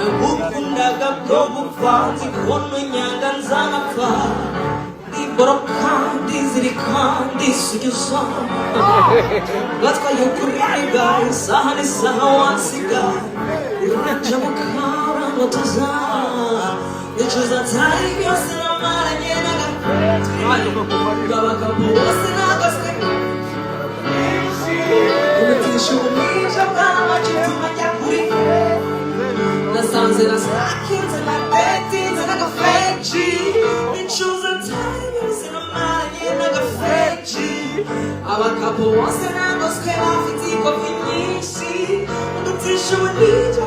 nagukundaga bwo gupfa nzikono nyanga nzanapfa iboro kandi ziri kandi sugeza gatwaye kuriga isaha n'isaha wansiga uraja mukara ngotoza nicuza atari byose namaranye n'abagabo bose nagose ubutisha ubumija bw'amacituma njya kuri nasanze nasakinze nabetinze n'agafeji nicuza atari byose namaranye n'agafeji abagabo bose nagoswe bafite ikofi nyinshi ubutisha ubumija